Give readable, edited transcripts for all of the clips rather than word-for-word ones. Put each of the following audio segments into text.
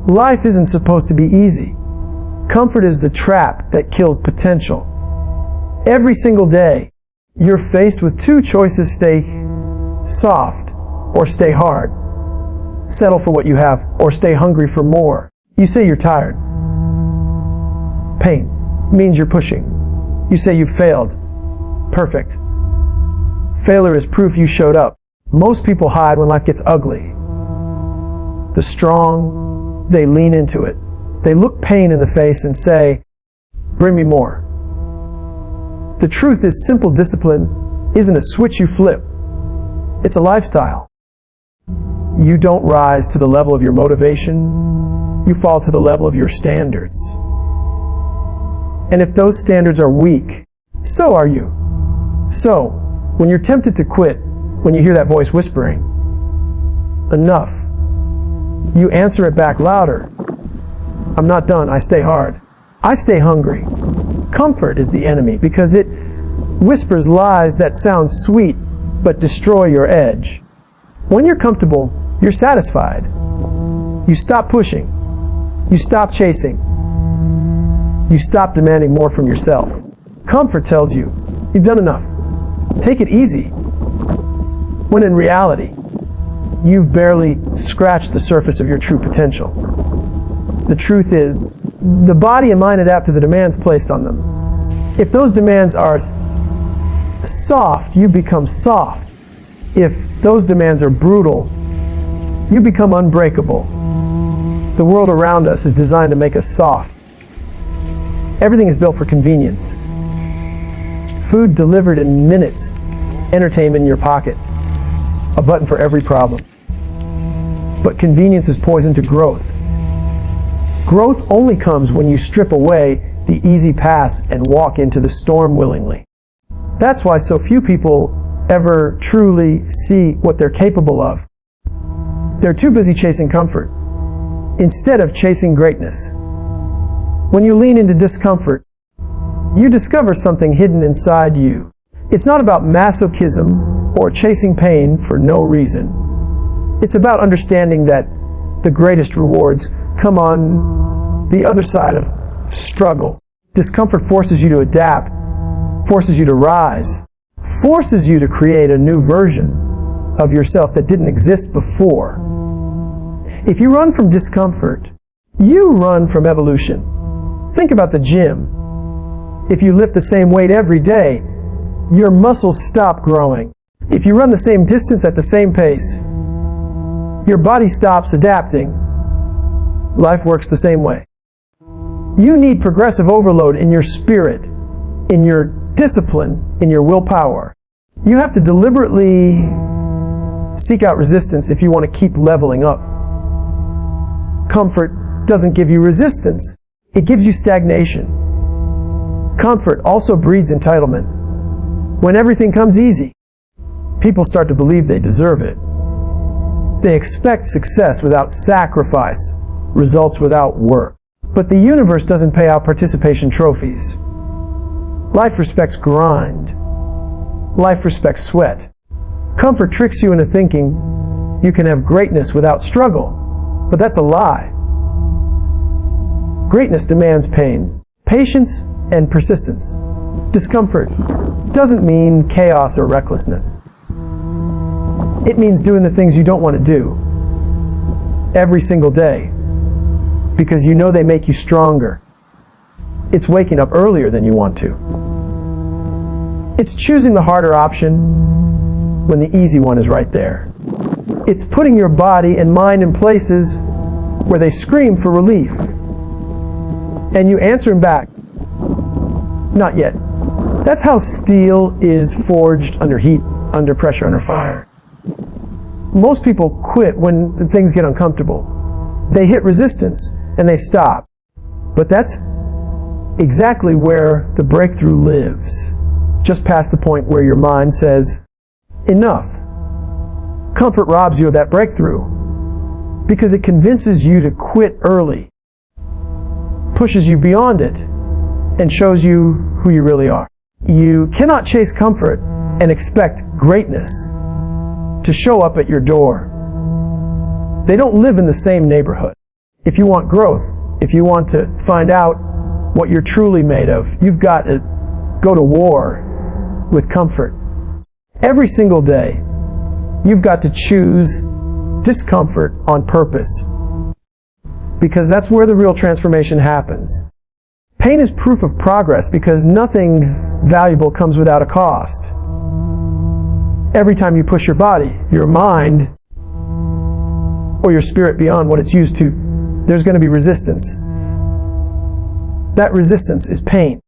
Life isn't supposed to be easy. Comfort is the trap that kills potential. Every single day, you're faced with two choices: stay soft or stay hard. Settle for what you have or stay hungry for more. You say you're tired. Pain means you're pushing. You say you failed. Perfect. Failure is proof you showed up. Most people hide when life gets ugly. The strong, they lean into it. They look pain in the face and say, "Bring me more." The truth is, simple discipline isn't a switch you flip. It's a lifestyle. You don't rise to the level of your motivation. You fall to the level of your standards. And if those standards are weak, so are you. So, when you're tempted to quit, when you hear that voice whispering, "Enough," you answer it back louder. "I'm not done. I stay hard. I stay hungry." Comfort is the enemy because it whispers lies that sound sweet but destroy your edge. When you're comfortable, you're satisfied. You stop pushing. You stop chasing. You stop demanding more from yourself. Comfort tells you, you've done enough. Take it easy. When in reality, you've barely scratched the surface of your true potential. The truth is, the body and mind adapt to the demands placed on them. If those demands are soft, you become soft. If those demands are brutal, you become unbreakable. The world around us is designed to make us soft. Everything is built for convenience. Food delivered in minutes, entertainment in your pocket, a button for every problem. But convenience is poison to growth. Growth only comes when you strip away the easy path and walk into the storm willingly. That's why so few people ever truly see what they're capable of. They're too busy chasing comfort instead of chasing greatness. When you lean into discomfort, you discover something hidden inside you. It's not about masochism or chasing pain for no reason. It's about understanding that the greatest rewards come on the other side of struggle. Discomfort forces you to adapt, forces you to rise, forces you to create a new version of yourself that didn't exist before. If you run from discomfort, you run from evolution. Think about the gym. If you lift the same weight every day, your muscles stop growing. If you run the same distance at the same pace, your body stops adapting. Life works the same way. You need progressive overload in your spirit, in your discipline, in your willpower. You have to deliberately seek out resistance if you want to keep leveling up. Comfort doesn't give you resistance. It gives you stagnation. Comfort also breeds entitlement. When everything comes easy, people start to believe they deserve it. They expect success without sacrifice, results without work. But the universe doesn't pay out participation trophies. Life respects grind. Life respects sweat. Comfort tricks you into thinking you can have greatness without struggle, but that's a lie. Greatness demands pain, patience, and persistence. Discomfort doesn't mean chaos or recklessness. It means doing the things you don't want to do every single day because you know they make you stronger. It's waking up earlier than you want to. It's choosing the harder option when the easy one is right there. It's putting your body and mind in places where they scream for relief. And you answer them back, "Not yet." That's how steel is forged under heat, under pressure, under fire. Most people quit when things get uncomfortable. They hit resistance and they stop. But that's exactly where the breakthrough lives. Just past the point where your mind says, "Enough." Comfort robs you of that breakthrough because it convinces you to quit early, pushes you beyond it, and shows you who you really are. You cannot chase comfort and expect greatness to show up at your door. They don't live in the same neighborhood. If you want growth, if you want to find out what you're truly made of, you've got to go to war with comfort. Every single day, you've got to choose discomfort on purpose, because that's where the real transformation happens. Pain is proof of progress because nothing valuable comes without a cost. Every time you push your body, your mind, or your spirit beyond what it's used to, there's going to be resistance. That resistance is pain.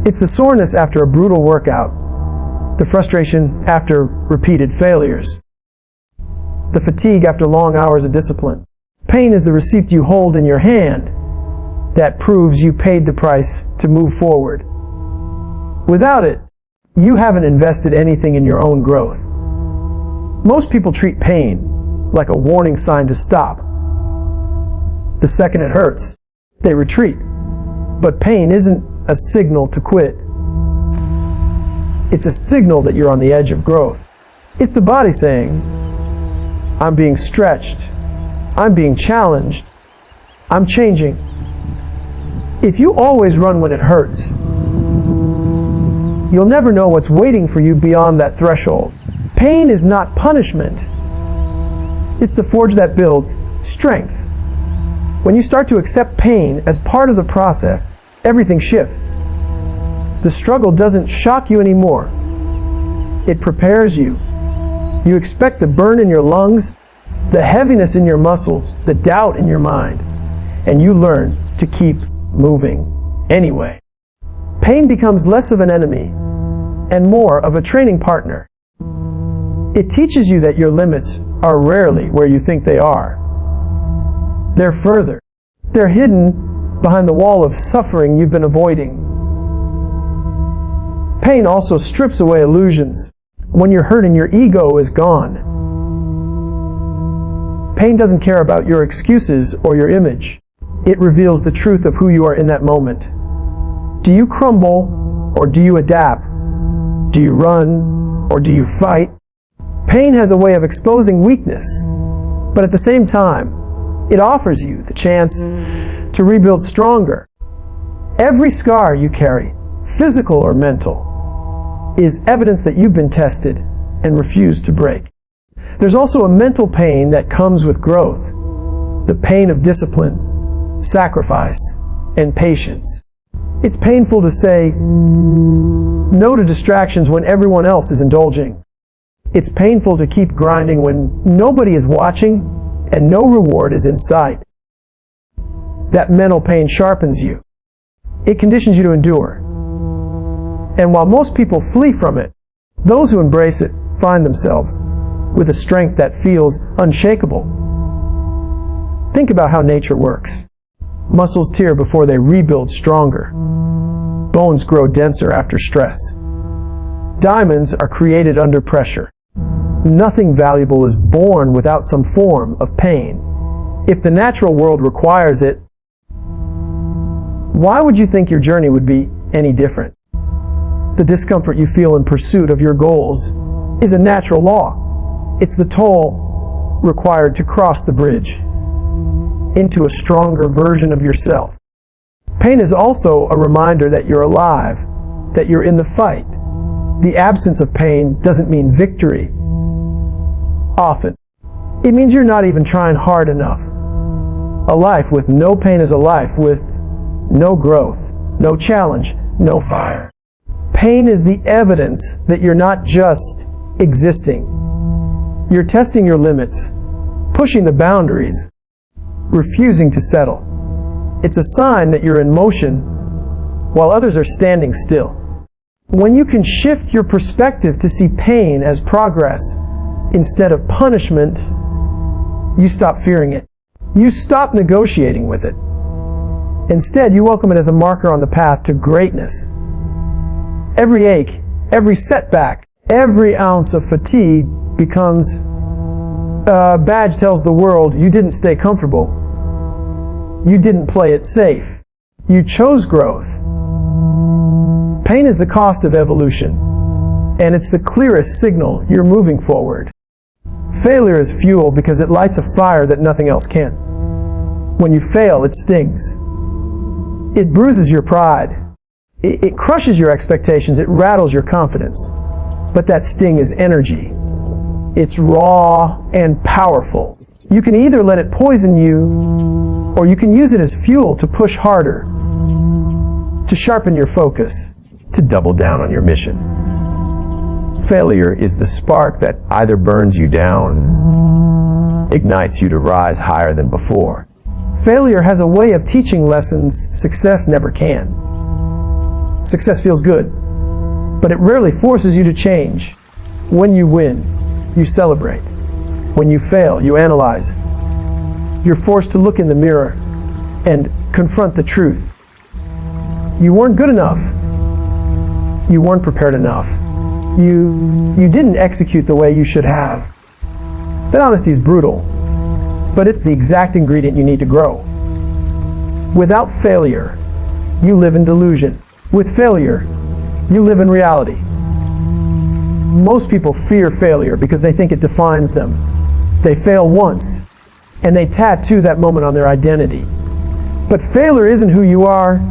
It's the soreness after a brutal workout, the frustration after repeated failures, the fatigue after long hours of discipline. Pain is the receipt you hold in your hand that proves you paid the price to move forward. Without it, you haven't invested anything in your own growth. Most people treat pain like a warning sign to stop. The second it hurts, they retreat. But pain isn't a signal to quit. It's a signal that you're on the edge of growth. It's the body saying, I'm being stretched, I'm being challenged, I'm changing. If you always run when it hurts, you'll never know what's waiting for you beyond that threshold. Pain is not punishment. It's the forge that builds strength. When you start to accept pain as part of the process, everything shifts. The struggle doesn't shock you anymore. It prepares you. You expect the burn in your lungs, the heaviness in your muscles, the doubt in your mind, and you learn to keep moving anyway. Pain becomes less of an enemy and more of a training partner. It teaches you that your limits are rarely where you think they are. They're further. They're hidden behind the wall of suffering you've been avoiding. Pain also strips away illusions. When you're hurting, your ego is gone. Pain doesn't care about your excuses or your image. It reveals the truth of who you are in that moment. Do you crumble or do you adapt? Do you run or do you fight? Pain has a way of exposing weakness, but at the same time, it offers you the chance to rebuild stronger. Every scar you carry, physical or mental, is evidence that you've been tested and refused to break. There's also a mental pain that comes with growth, the pain of discipline, sacrifice, and patience. It's painful to say no to distractions when everyone else is indulging. It's painful to keep grinding when nobody is watching and no reward is in sight. That mental pain sharpens you. It conditions you to endure. And while most people flee from it, those who embrace it find themselves with a strength that feels unshakable. Think about how nature works. Muscles tear before they rebuild stronger. Bones grow denser after stress. Diamonds are created under pressure. Nothing valuable is born without some form of pain. If the natural world requires it, why would you think your journey would be any different? The discomfort you feel in pursuit of your goals is a natural law. It's the toll required to cross the bridge into a stronger version of yourself. Pain is also a reminder that you're alive, that you're in the fight. The absence of pain doesn't mean victory. Often, it means you're not even trying hard enough. A life with no pain is a life with no growth, no challenge, no fire. Pain is the evidence that you're not just existing. You're testing your limits, pushing the boundaries, refusing to settle. It's a sign that you're in motion while others are standing still. When you can shift your perspective to see pain as progress instead of punishment, you stop fearing it. You stop negotiating with it. Instead, you welcome it as a marker on the path to greatness. Every ache, every setback, every ounce of fatigue becomes a badge tells the world you didn't stay comfortable. You didn't play it safe. You chose growth. Pain is the cost of evolution, and it's the clearest signal you're moving forward. Failure is fuel because it lights a fire that nothing else can. When you fail, it stings. It bruises your pride. It crushes your expectations. It rattles your confidence. But that sting is energy. It's raw and powerful. You can either let it poison you, or you can use it as fuel to push harder, to sharpen your focus, to double down on your mission. Failure is the spark that either burns you down, ignites you to rise higher than before. Failure has a way of teaching lessons success never can. Success feels good, but it rarely forces you to change. When you win, you celebrate. When you fail, you analyze. You're forced to look in the mirror and confront the truth. You weren't good enough. You weren't prepared enough. You didn't execute the way you should have. That honesty is brutal, but it's the exact ingredient you need to grow. Without failure, you live in delusion. With failure, you live in reality. Most people fear failure because they think it defines them. They fail once, and they tattoo that moment on their identity. But failure isn't who you are,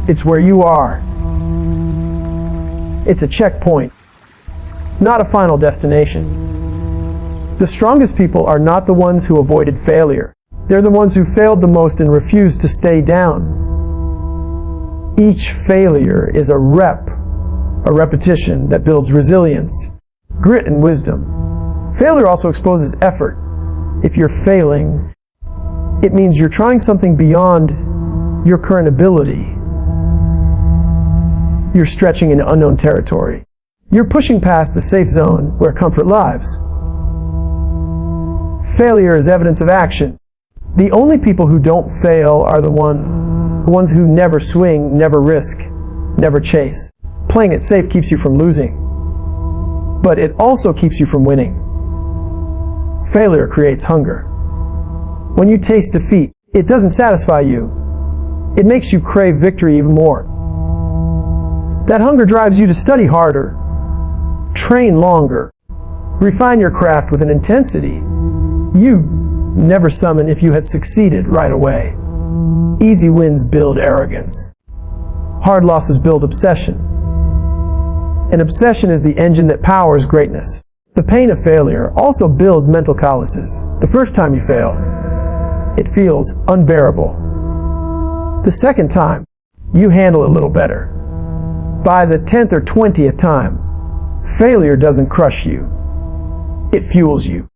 it's where you are. It's a checkpoint, not a final destination. The strongest people are not the ones who avoided failure. They're the ones who failed the most and refused to stay down. Each failure is a repetition that builds resilience, grit, and wisdom. Failure also exposes effort. If you're failing, it means you're trying something beyond your current ability. You're stretching into unknown territory. You're pushing past the safe zone where comfort lives. Failure is evidence of action. The only people who don't fail are the ones who never swing, never risk, never chase. Playing it safe keeps you from losing, but it also keeps you from winning. Failure creates hunger. When you taste defeat, it doesn't satisfy you. It makes you crave victory even more. That hunger drives you to study harder, train longer, refine your craft with an intensity you never summon if you had succeeded right away. Easy wins build arrogance. Hard losses build obsession. And obsession is the engine that powers greatness. The pain of failure also builds mental calluses. The first time you fail, it feels unbearable. The second time, you handle it a little better. By the 10th or 20th time, failure doesn't crush you. It fuels you.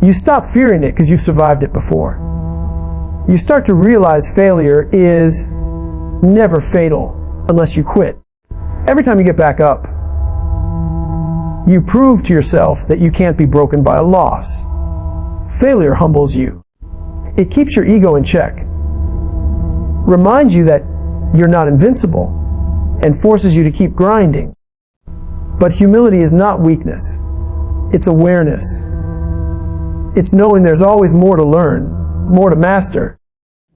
You stop fearing it because you've survived it before. You start to realize failure is never fatal unless you quit. Every time you get back up, you prove to yourself that you can't be broken by a loss. Failure humbles you. It keeps your ego in check, reminds you that you're not invincible, and forces you to keep grinding. But humility is not weakness. It's awareness. It's knowing there's always more to learn, more to master,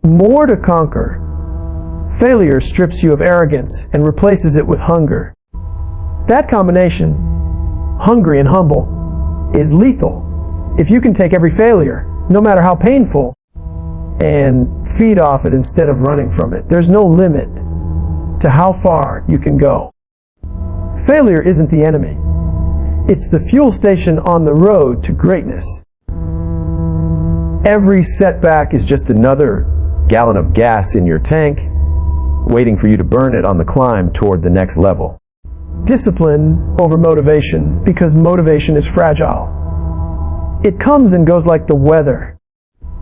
more to conquer. Failure strips you of arrogance and replaces it with hunger. That combination, hungry and humble, is lethal. If you can take every failure, no matter how painful, and feed off it instead of running from it, there's no limit to how far you can go. Failure isn't the enemy. It's the fuel station on the road to greatness. Every setback is just another gallon of gas in your tank, waiting for you to burn it on the climb toward the next level. Discipline over motivation, because motivation is fragile. It comes and goes like the weather.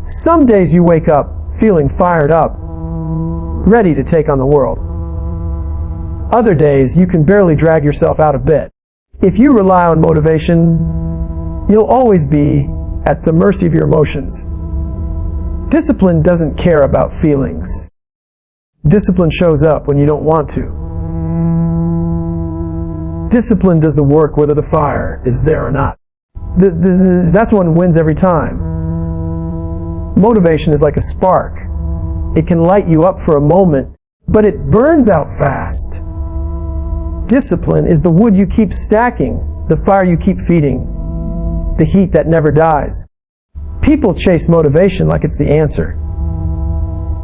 Some days you wake up feeling fired up, ready to take on the world. Other days you can barely drag yourself out of bed. If you rely on motivation, you'll always be at the mercy of your emotions. Discipline doesn't care about feelings. Discipline shows up when you don't want to. Discipline does the work whether the fire is there or not. That's the one who wins every time. Motivation is like a spark. It can light you up for a moment, but it burns out fast. Discipline is the wood you keep stacking, the fire you keep feeding, the heat that never dies. People chase motivation like it's the answer.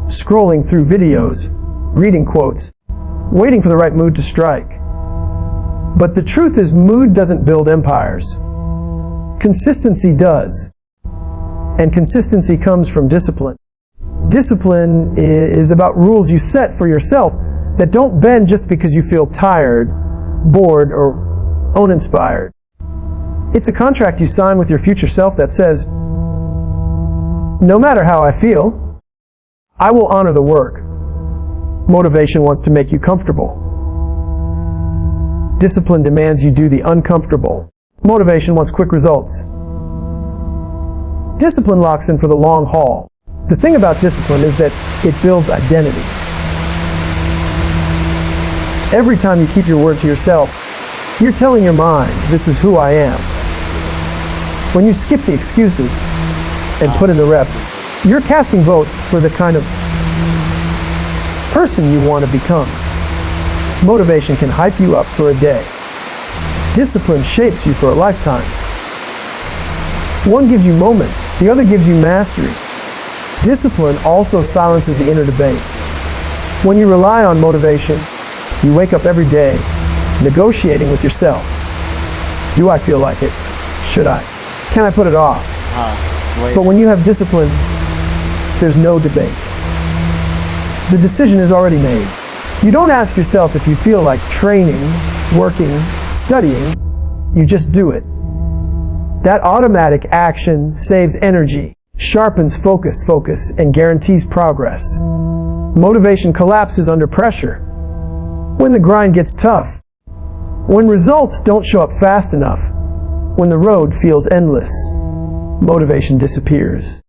scrolling through videos, reading quotes, waiting for the right mood to strike. But the truth is, mood doesn't build empires. Consistency does. And consistency comes from discipline. Discipline is about rules you set for yourself that don't bend just because you feel tired, bored, or uninspired. It's a contract you sign with your future self that says, no matter how I feel, I will honor the work. Motivation wants to make you comfortable. Discipline demands you do the uncomfortable. Motivation wants quick results. Discipline locks in for the long haul. The thing about discipline is that it builds identity. Every time you keep your word to yourself, you're telling your mind, this is who I am. When you skip the excuses and put in the reps, you're casting votes for the kind of person you want to become. Motivation can hype you up for a day. Discipline shapes you for a lifetime. One gives you moments, the other gives you mastery. Discipline also silences the inner debate. When you rely on motivation, you wake up every day negotiating with yourself. Do I feel like it? Should I? Can I put it off? But when you have discipline, there's no debate. The decision is already made. You don't ask yourself if you feel like training, working, studying. You just do it. That automatic action saves energy, sharpens focus, and guarantees progress. Motivation collapses under pressure. When the grind gets tough. When results don't show up fast enough. When the road feels endless. Motivation disappears.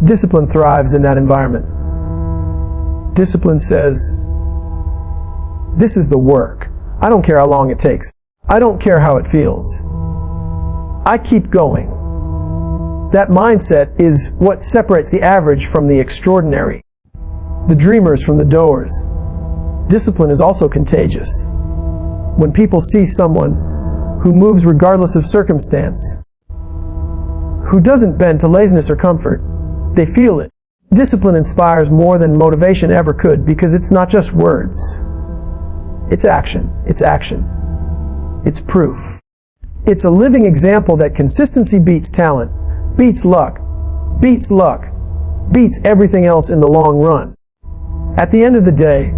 Discipline thrives in that environment. Discipline says, this is the work. I don't care how long it takes. I don't care how it feels. I keep going. That mindset is what separates the average from the extraordinary, the dreamers from the doers. Discipline is also contagious. When people see someone who moves regardless of circumstance, who doesn't bend to laziness or comfort, they feel it. Discipline inspires more than motivation ever could because it's not just words. It's action. It's action. It's proof. It's a living example that consistency beats talent, beats luck, beats everything else in the long run. At the end of the day,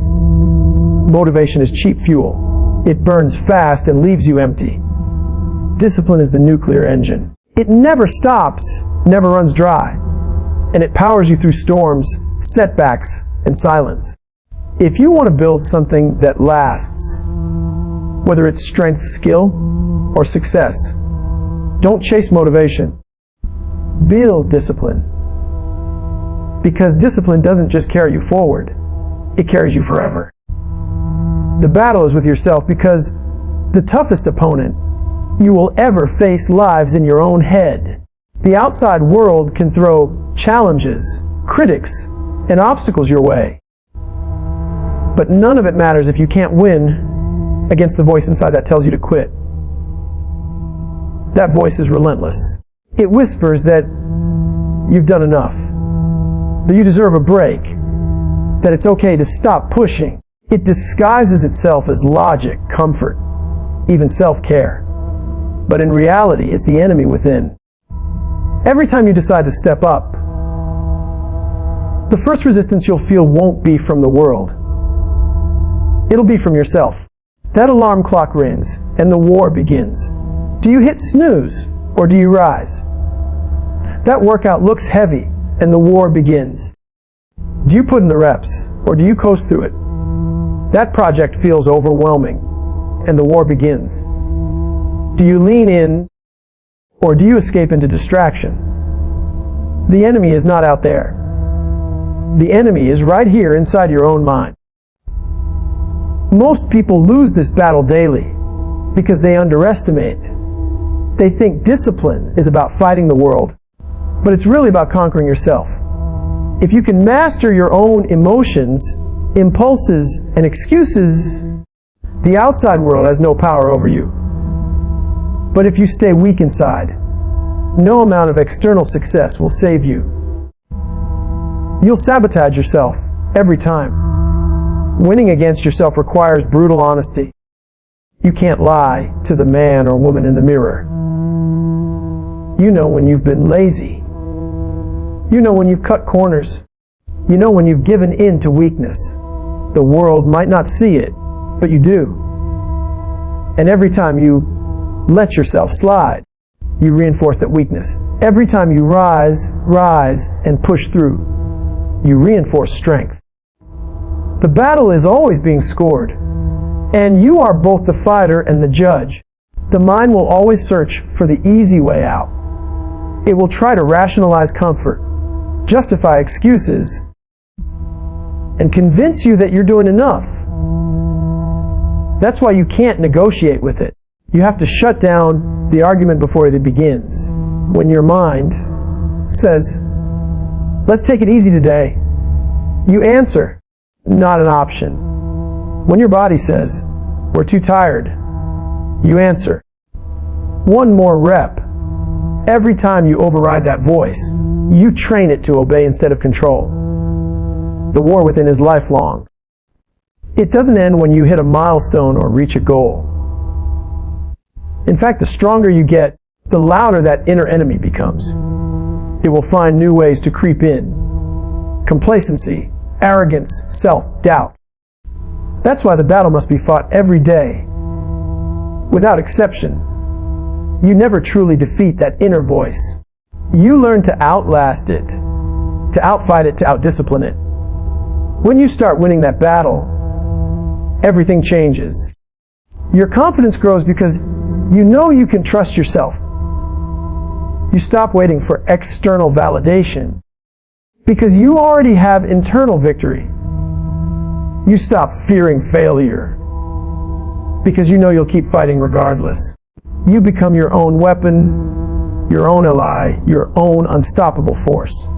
motivation is cheap fuel. It burns fast and leaves you empty. Discipline is the nuclear engine. It never stops, never runs dry, and it powers you through storms, setbacks, and silence. If you want to build something that lasts, whether it's strength, skill, or success, don't chase motivation. Build discipline. Because discipline doesn't just carry you forward, it carries you forever. The battle is with yourself because the toughest opponent you will ever face lives in your own head. The outside world can throw challenges, critics, and obstacles your way. But none of it matters if you can't win against the voice inside that tells you to quit. That voice is relentless. It whispers that you've done enough, that you deserve a break, that it's okay to stop pushing. It disguises itself as logic, comfort, even self-care. But in reality, it's the enemy within. Every time you decide to step up, the first resistance you'll feel won't be from the world. It'll be from yourself. That alarm clock rings, and the war begins. Do you hit snooze, or do you rise? That workout looks heavy, and the war begins. Do you put in the reps, or do you coast through it? That project feels overwhelming, and the war begins. Do you lean in, or do you escape into distraction? The enemy is not out there. The enemy is right here inside your own mind. Most people lose this battle daily because they underestimate. They think discipline is about fighting the world, but it's really about conquering yourself. If you can master your own emotions, impulses, and excuses, the outside world has no power over you. But if you stay weak inside, no amount of external success will save you. You'll sabotage yourself every time. Winning against yourself requires brutal honesty. You can't lie to the man or woman in the mirror. You know when you've been lazy. You know when you've cut corners. You know when you've given in to weakness. The world might not see it, but you do. And every time you let yourself slide, you reinforce that weakness. Every time you rise, and push through, you reinforce strength. The battle is always being scored, and you are both the fighter and the judge. The mind will always search for the easy way out. It will try to rationalize comfort, justify excuses, and convince you that you're doing enough. That's why you can't negotiate with it. You have to shut down the argument before it begins. When your mind says, "Let's take it easy today," you answer, "Not an option." When your body says, "We're too tired," you answer, "One more rep." Every time you override that voice, you train it to obey instead of control. The war within is lifelong. It doesn't end when you hit a milestone or reach a goal. In fact, the stronger you get, the louder that inner enemy becomes. It will find new ways to creep in. Complacency, arrogance, self-doubt. That's why the battle must be fought every day. Without exception, you never truly defeat that inner voice. You learn to outlast it, to outfight it, to outdiscipline it. When you start winning that battle, everything changes. Your confidence grows because you know you can trust yourself. You stop waiting for external validation because you already have internal victory. You stop fearing failure because you know you'll keep fighting regardless. You become your own weapon, your own ally, your own unstoppable force.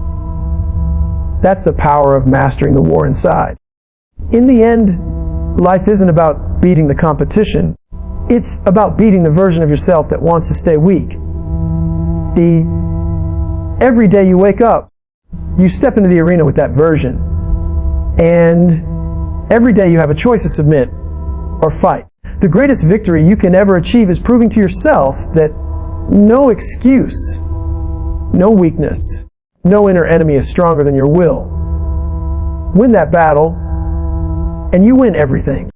That's the power of mastering the war inside. In the end, life isn't about beating the competition. It's about beating the version of yourself that wants to stay weak. Every day you wake up, you step into the arena with that version. And every day you have a choice to submit or fight. The greatest victory you can ever achieve is proving to yourself that no excuse, no weakness, no inner enemy is stronger than your will. Win that battle, and you win everything.